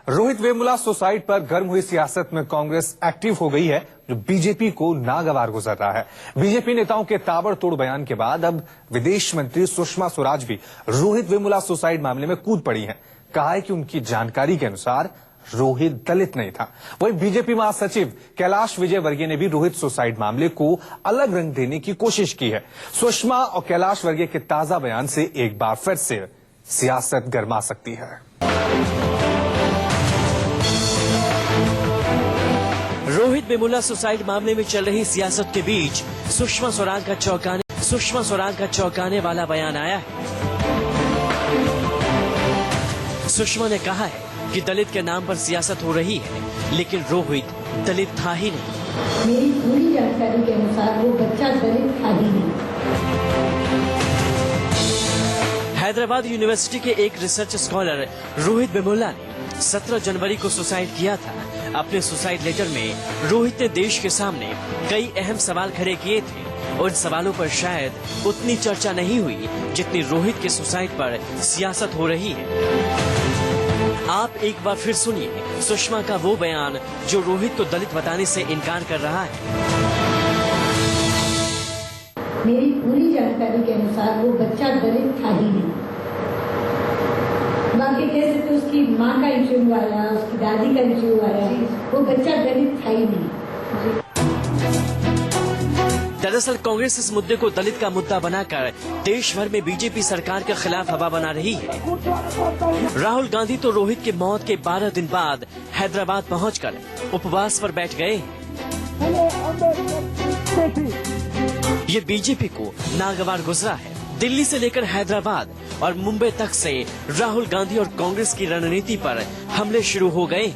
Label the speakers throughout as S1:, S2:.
S1: Rohit Vemula suicide पर गर्म हुई सियासत में कांग्रेस एक्टिव हो गई है, जो बीजेपी को नागवार गुजर रहा है। बीजेपी नेताओं के ताबड़तोड़ बयान के बाद अब विदेश मंत्री सुषमा स्वराज भी रोहित वेमुला सुसाइड मामले में कूद पड़ी हैं। कहा है कि उनकी जानकारी के अनुसार रोहित दलित नहीं था। वहीं बीजेपी महासचिव कैलाश विजयवर्गीय ने भी रोहित सुसाइड मामले को अलग रंग देने की कोशिश की है। सुषमा और कैलाश वर्गीय के ताजा बयान से एक बार फिर से सियासत गर्मा सकती है।
S2: रोहित वेमुला सुसाइड मामले में चल रही सियासत के बीच सुषमा स्वराज का चौंकाने वाला बयान आया है। सुषमा ने कहा है कि दलित के नाम पर सियासत हो रही है, लेकिन रोहित दलित था ही नहीं।
S3: मेरी पूरी जानकारी के अनुसार वो बच्चा दलित था ही नहीं।
S2: हैदराबाद यूनिवर्सिटी के एक रिसर्च स्कॉलर रोहित वेमुला ने 17 जनवरी को सुसाइड किया था। अपने सुसाइड लेटर में रोहित ने देश के सामने कई अहम सवाल खड़े किए थे। उन सवालों पर शायद उतनी चर्चा नहीं हुई जितनी रोहित के सुसाइड पर सियासत हो रही है। आप एक बार फिर सुनिए सुषमा का वो बयान जो रोहित को दलित बताने से इनकार कर रहा है।
S3: मेरी पूरी जानकारी के अनुसार वो बच्चा दलित था ही नहीं। बाकी कह सकते उसकी माँ का इश्यू आया, उसकी दादी का इश्यू आया, वो बच्चा दलित था ही नहीं।
S2: दरअसल कांग्रेस इस मुद्दे को दलित का मुद्दा बनाकर देश भर में बीजेपी सरकार के खिलाफ हवा बना रही है। राहुल गांधी तो रोहित की मौत के 12 दिन बाद हैदराबाद पहुंचकर उपवास पर बैठ गए। ये बीजेपी को नागवार गुजरा है। दिल्ली से लेकर हैदराबाद और मुंबई तक से राहुल गांधी और कांग्रेस की रणनीति पर हमले शुरू हो गए।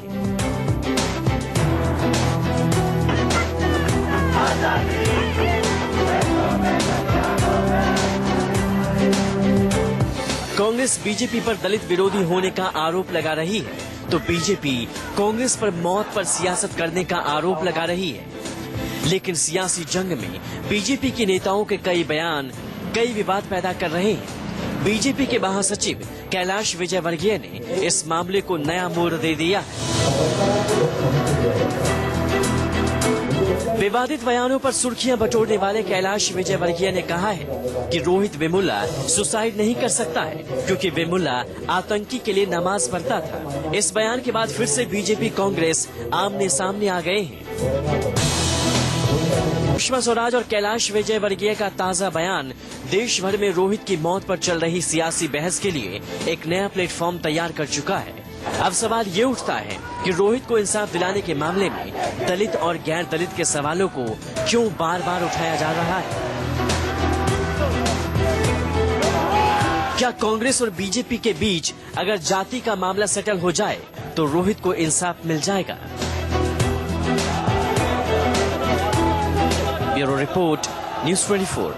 S2: कांग्रेस बीजेपी पर दलित विरोधी होने का आरोप लगा रही है, तो बीजेपी कांग्रेस पर मौत पर सियासत करने का आरोप लगा रही है। लेकिन सियासी जंग में बीजेपी के नेताओं के कई बयान कई विवाद पैदा कर रहे हैं। बीजेपी के महासचिव कैलाश विजयवर्गीय ने इस मामले को नया मोड़ दे दिया। विवादित बयानों पर सुर्खियां बटोरने वाले कैलाश विजयवर्गीय ने कहा है कि रोहित वेमुला सुसाइड नहीं कर सकता है, क्योंकि वेमुला आतंकी के लिए नमाज पढ़ता था। इस बयान के बाद फिर से बीजेपी कांग्रेस आमने सामने आ गए हैं। सुषमा स्वराज और कैलाश विजयवर्गीय का ताजा बयान देश भर में रोहित की मौत पर चल रही सियासी बहस के लिए एक नया प्लेटफॉर्म तैयार कर चुका है। अब सवाल ये उठता है कि रोहित को इंसाफ दिलाने के मामले में दलित और गैर दलित के सवालों को क्यों बार बार उठाया जा रहा है। क्या कांग्रेस और बीजेपी के बीच अगर जाति का मामला सेटल हो जाए तो रोहित को इंसाफ मिल जाएगा? Bureau report, news 24।